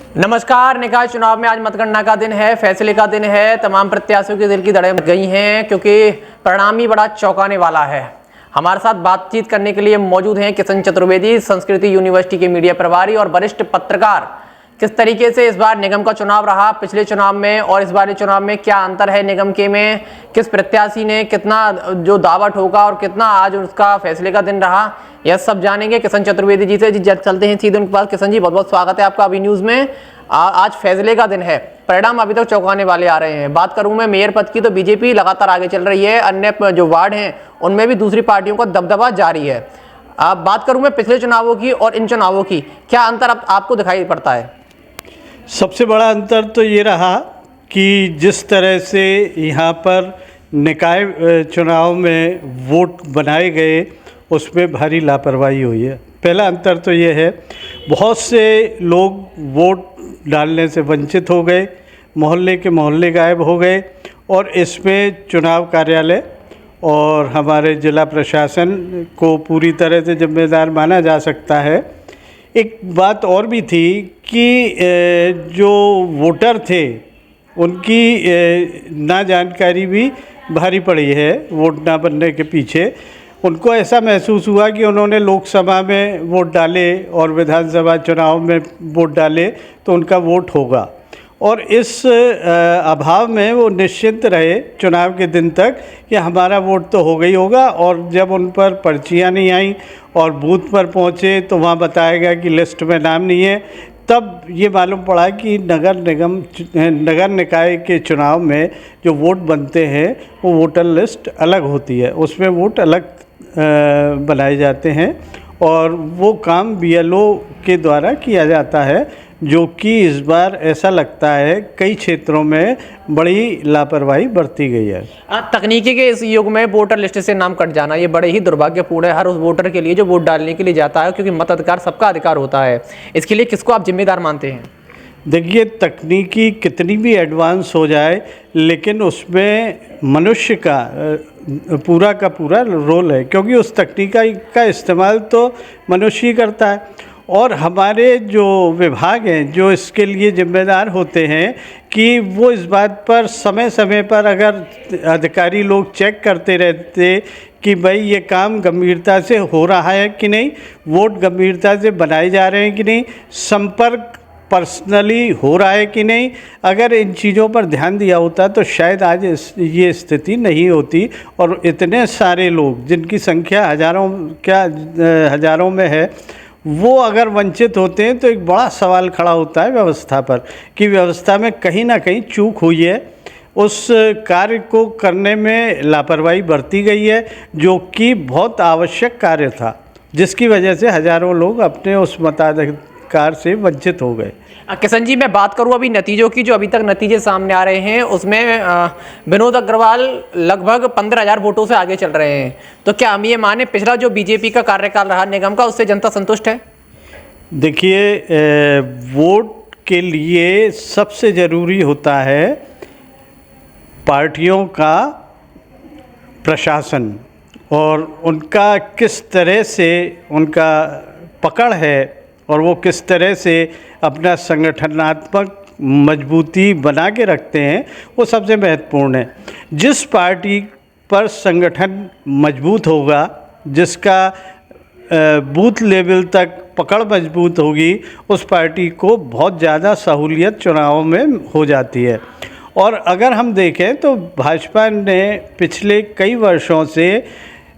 नमस्कार। निकाय चुनाव में आज मतगणना का दिन है, फैसले का दिन है। तमाम प्रत्याशियों के दिल की धड़कन गई हैं क्योंकि परिणाम ही बड़ा चौंकाने वाला है। हमारे साथ बातचीत करने के लिए मौजूद हैं किशन चतुर्वेदी, संस्कृति यूनिवर्सिटी के मीडिया प्रभारी और वरिष्ठ पत्रकार। किस तरीके से इस बार निगम का चुनाव रहा पिछले चुनाव में और इस बार चुनाव में, क्या अंतर है निगम के में, किस प्रत्याशी ने कितना जो दावा ठोका और कितना आज उसका फैसले का दिन रहा, यह सब जानेंगे किशन चतुर्वेदी जी से। चलते हैं सीधे उनके पास। किशन जी, बहुत बहुत स्वागत है आपका अभी न्यूज़ में। आज फैसले का दिन है, परिणाम अभी तक चौंकाने वाले आ रहे हैं। बात करूं मैं मेयर पद की तो बीजेपी लगातार आगे चल रही है, अन्य जो वार्ड हैं उनमें भी दूसरी पार्टियों का दबदबा जारी है। अब बात करूं मैं पिछले चुनावों की और इन चुनावों की, क्या अंतर आपको दिखाई पड़ता है? सबसे बड़ा अंतर तो ये रहा कि जिस तरह से यहाँ पर निकाय चुनाव में वोट बनाए गए उसमें भारी लापरवाही हुई है। पहला अंतर तो ये है, बहुत से लोग वोट डालने से वंचित हो गए, मोहल्ले के मोहल्ले गायब हो गए और इसमें चुनाव कार्यालय और हमारे जिला प्रशासन को पूरी तरह से जिम्मेदार माना जा सकता है। एक बात और भी थी कि जो वोटर थे उनकी ना जानकारी भी भारी पड़ी है। वोट ना बनने के पीछे उनको ऐसा महसूस हुआ कि उन्होंने लोकसभा में वोट डाले और विधानसभा चुनाव में वोट डाले तो उनका वोट होगा, और इस अभाव में वो निश्चिंत रहे चुनाव के दिन तक कि हमारा वोट तो होगा ही होगा। और जब उन पर पर्चियाँ नहीं आई और बूथ पर पहुँचे तो वहाँ बताया गया कि लिस्ट में नाम नहीं है, तब ये मालूम पड़ा कि नगर निकाय के चुनाव में जो वोट बनते हैं वो वोटर लिस्ट अलग होती है, उसमें वोट अलग बनाए जाते हैं और वो काम बीएलओ के द्वारा किया जाता है, जो कि इस बार ऐसा लगता है कई क्षेत्रों में बड़ी लापरवाही बरती गई है। तकनीकी के इस युग में वोटर लिस्ट से नाम कट जाना ये बड़े ही दुर्भाग्यपूर्ण है हर उस वोटर के लिए जो वोट डालने के लिए जाता है, क्योंकि मताधिकार सबका अधिकार होता है। इसके लिए किसको आप जिम्मेदार मानते हैं? देखिए, तकनीकी कितनी भी एडवांस हो जाए लेकिन उसमें मनुष्य का पूरा का पूरा रोल है, क्योंकि उस तकनीक का इस्तेमाल तो मनुष्य ही करता है। और हमारे जो विभाग हैं जो इसके लिए जिम्मेदार होते हैं कि वो इस बात पर समय समय पर अगर अधिकारी लोग चेक करते रहते कि भाई ये काम गंभीरता से हो रहा है कि नहीं, वोट गंभीरता से बनाए जा रहे हैं कि नहीं, संपर्क पर्सनली हो रहा है कि नहीं, अगर इन चीज़ों पर ध्यान दिया होता तो शायद आज ये स्थिति नहीं होती और इतने सारे लोग जिनकी संख्या हज़ारों में है वो अगर वंचित होते हैं तो एक बड़ा सवाल खड़ा होता है व्यवस्था पर कि व्यवस्था में कहीं ना कहीं चूक हुई है, उस कार्य को करने में लापरवाही बरती गई है जो कि बहुत आवश्यक कार्य था, जिसकी वजह से हज़ारों लोग अपने उस मताधिकार से वंचित हो गए। किशन जी, मैं बात करूं अभी नतीजों की, जो अभी तक नतीजे सामने आ रहे हैं उसमें विनोद अग्रवाल लगभग 15,000 वोटों से आगे चल रहे हैं। तो क्या हम ये माने पिछला जो बीजेपी का कार्यकाल रहा निगम का, उससे जनता संतुष्ट है? देखिए, वोट के लिए सबसे ज़रूरी होता है पार्टियों का प्रशासन और उनका किस तरह से उनका पकड़ है और वो किस तरह से अपना संगठनात्मक मजबूती बना के रखते हैं, वो सबसे महत्वपूर्ण है। जिस पार्टी पर संगठन मजबूत होगा, जिसका बूथ लेवल तक पकड़ मजबूत होगी, उस पार्टी को बहुत ज़्यादा सहूलियत चुनावों में हो जाती है। और अगर हम देखें तो भाजपा ने पिछले कई वर्षों से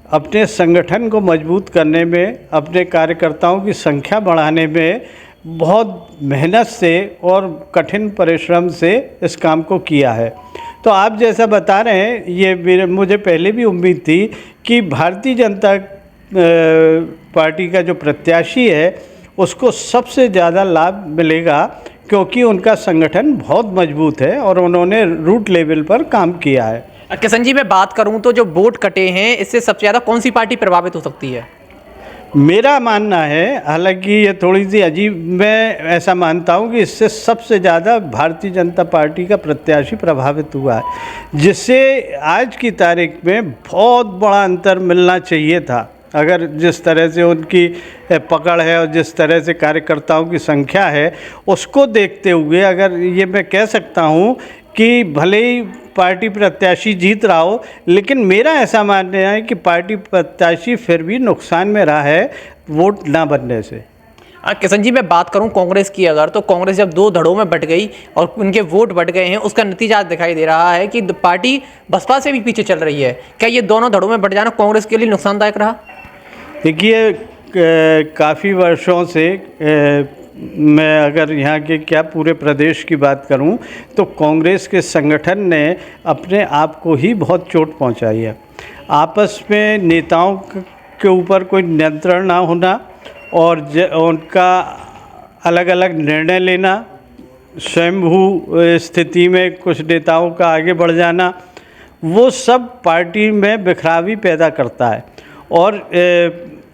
अपने संगठन को मजबूत करने में, अपने कार्यकर्ताओं की संख्या बढ़ाने में बहुत मेहनत से और कठिन परिश्रम से इस काम को किया है। तो आप जैसा बता रहे हैं, ये मुझे पहले भी उम्मीद थी कि भारतीय जनता पार्टी का जो प्रत्याशी है उसको सबसे ज़्यादा लाभ मिलेगा, क्योंकि उनका संगठन बहुत मजबूत है और उन्होंने रूट लेवल पर काम किया है। किशन जी, मैं बात करूं तो जो वोट कटे हैं इससे सबसे ज़्यादा कौन सी पार्टी प्रभावित हो सकती है? मेरा मानना है, हालांकि ये थोड़ी सी अजीब, मैं ऐसा मानता हूँ कि इससे सबसे ज़्यादा भारतीय जनता पार्टी का प्रत्याशी प्रभावित हुआ है, जिससे आज की तारीख में बहुत बड़ा अंतर मिलना चाहिए था। अगर जिस तरह से उनकी पकड़ है और जिस तरह से कार्यकर्ताओं की संख्या है, उसको देखते हुए अगर ये मैं कह सकता हूँ कि भले ही पार्टी प्रत्याशी जीत रहा हो, लेकिन मेरा ऐसा मानना है कि पार्टी प्रत्याशी फिर भी नुकसान में रहा है वोट ना बनने से। किशन जी, मैं बात करूं कांग्रेस की, अगर तो कांग्रेस जब दो धड़ों में बट गई और उनके वोट बढ़ गए हैं, उसका नतीजा आज दिखाई दे रहा है कि पार्टी बसपा से भी पीछे चल रही है। क्या ये दोनों धड़ों में बट जाना कांग्रेस के लिए नुकसानदायक रहा? देखिए, काफ़ी वर्षों से मैं अगर यहाँ के क्या पूरे प्रदेश की बात करूँ तो कांग्रेस के संगठन ने अपने आप को ही बहुत चोट पहुँचाई है। आपस में नेताओं के ऊपर कोई नियंत्रण ना होना और उनका अलग अलग निर्णय लेना, स्वयंभू स्थिति में कुछ नेताओं का आगे बढ़ जाना, वो सब पार्टी में बिखरावी पैदा करता है। और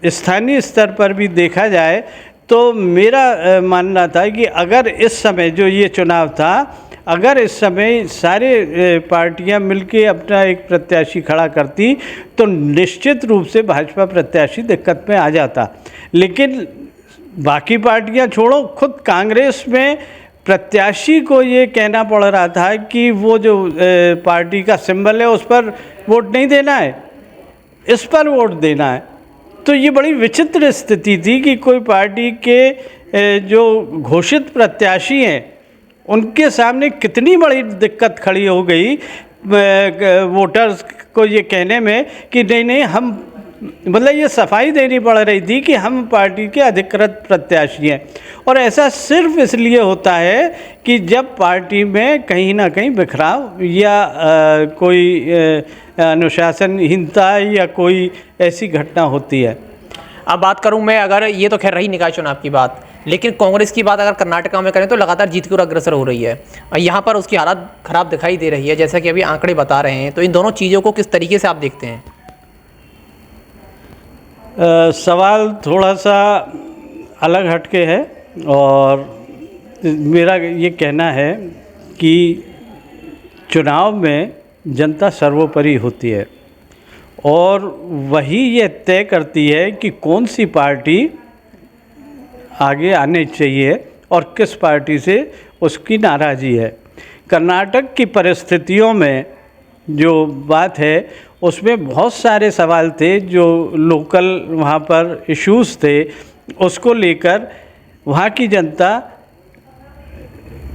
स्थानीय स्तर पर भी देखा जाए तो मेरा मानना था कि अगर इस समय जो ये चुनाव था, अगर इस समय सारे पार्टियां मिलके अपना एक प्रत्याशी खड़ा करती तो निश्चित रूप से भाजपा प्रत्याशी दिक्कत में आ जाता। लेकिन बाकी पार्टियां छोड़ो, खुद कांग्रेस में प्रत्याशी को ये कहना पड़ रहा था कि वो जो पार्टी का सिंबल है उस पर वोट नहीं देना है, इस पर वोट देना है। तो ये बड़ी विचित्र स्थिति थी कि कोई पार्टी के जो घोषित प्रत्याशी हैं उनके सामने कितनी बड़ी दिक्कत खड़ी हो गई वोटर्स को ये कहने में कि नहीं नहीं, हम मतलब ये सफाई देनी पड़ रही थी कि हम पार्टी के अधिकृत प्रत्याशी हैं। और ऐसा सिर्फ इसलिए होता है कि जब पार्टी में कहीं ना कहीं बिखराव या कोई अनुशासनहीनता या कोई ऐसी घटना होती है। अब बात करूं मैं, अगर ये तो खैर रही निकाय चुनाव की बात, लेकिन कांग्रेस की बात अगर कर्नाटका में करें तो लगातार जीत की ओर अग्रसर हो रही है और यहाँ पर उसकी हालत खराब दिखाई दे रही है, जैसा कि अभी आंकड़े बता रहे हैं। तो इन दोनों चीज़ों को किस तरीके से आप देखते हैं? सवाल थोड़ा सा अलग हटके है और मेरा ये कहना है कि चुनाव में जनता सर्वोपरि होती है और वही ये तय करती है कि कौन सी पार्टी आगे आने चाहिए और किस पार्टी से उसकी नाराज़ी है। कर्नाटक की परिस्थितियों में जो बात है उसमें बहुत सारे सवाल थे जो लोकल वहाँ पर इश्यूज़ थे, उसको लेकर वहाँ की जनता,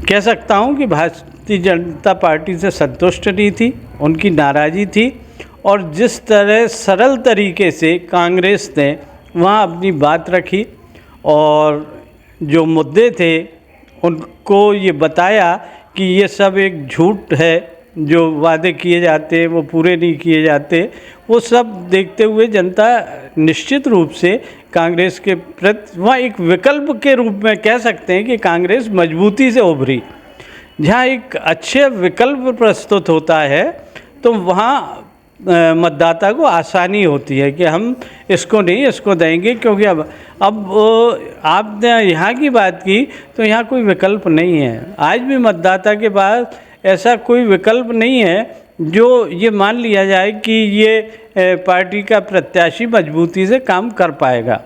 कह सकता हूँ कि भारतीय जनता पार्टी से संतुष्ट नहीं थी, उनकी नाराज़गी थी। और जिस तरह सरल तरीके से कांग्रेस ने वहाँ अपनी बात रखी और जो मुद्दे थे उनको ये बताया कि ये सब एक झूठ है, जो वादे किए जाते हैं वो पूरे नहीं किए जाते, वो सब देखते हुए जनता निश्चित रूप से कांग्रेस के प्रति वहाँ एक विकल्प के रूप में कह सकते हैं कि कांग्रेस मजबूती से उभरी। जहाँ एक अच्छे विकल्प प्रस्तुत होता है तो वहाँ मतदाता को आसानी होती है कि हम इसको नहीं इसको देंगे, क्योंकि अब आपने यहाँ की बात की तो यहाँ कोई विकल्प नहीं है। आज भी मतदाता के पास ऐसा कोई विकल्प नहीं है जो ये मान लिया जाए कि ये पार्टी का प्रत्याशी मजबूती से काम कर पाएगा।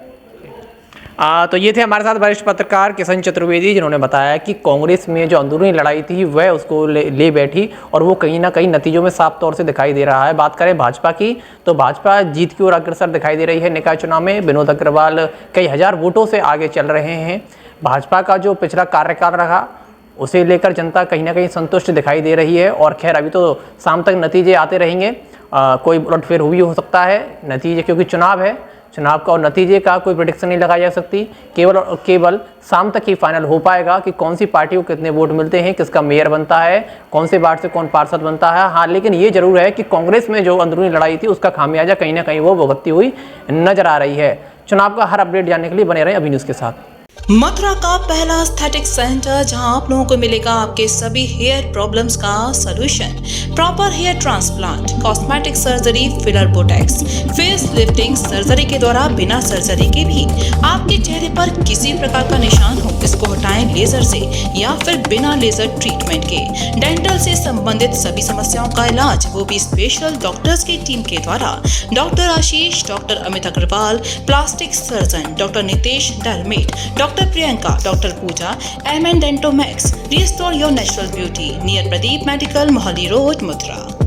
तो ये थे हमारे साथ वरिष्ठ पत्रकार किशन चतुर्वेदी, जिन्होंने बताया कि कांग्रेस में जो अंदरूनी लड़ाई थी वह उसको ले बैठी और वो कहीं ना कहीं नतीजों में साफ तौर से दिखाई दे रहा है। बात करें भाजपा की तो भाजपा जीत की ओर अग्रसर दिखाई दे रही है। निकाय चुनाव में विनोद अग्रवाल कई हजार वोटों से आगे चल रहे हैं। भाजपा का जो पिछला कार्यकाल रहा उसे लेकर जनता कहीं ना कहीं संतुष्ट दिखाई दे रही है। और खैर अभी तो शाम तक नतीजे आते रहेंगे, कोई उलटफेर भी हो सकता है नतीजे, क्योंकि चुनाव है, चुनाव का और नतीजे का कोई प्रेडिक्शन नहीं लगाई जा सकती। केवल शाम तक ही फाइनल हो पाएगा कि कौन सी पार्टी को कितने वोट मिलते हैं, किसका मेयर बनता है, कौन से वार्ड से कौन पार्षद बनता है। हाँ, लेकिन ये जरूर है कि कांग्रेस में जो अंदरूनी लड़ाई थी उसका खामियाजा कहीं ना कहीं वो भुगतती हुई नजर आ रही है। चुनाव का हर अपडेट जानने के लिए बने रहें अभी न्यूज़ के साथ। मथुरा का पहला एस्थेटिक सेंटर जहां आप लोगों को मिलेगा आपके सभी हेयर प्रॉब्लम्स का solution, proper hair transplant, cosmetic surgery, filler, Botox, face lifting, surgery के द्वारा बिना सर्जरी के भी आपके चेहरे पर किसी प्रकार का निशान हो इसको हटाएं लेजर से या फिर बिना लेजर ट्रीटमेंट के। डेंटल से संबंधित सभी समस्याओं का इलाज वो भी स्पेशल डॉक्टर्स की टीम के द्वारा। Doctor Ashish, doctor Amit Agarwal, plastic surgeon doctor Nitesh Dalmet, doctor Priyanka, doctor Pooja, MN Dentomax, restore your natural beauty, near Pradeep medical, Mohali road, Mathura.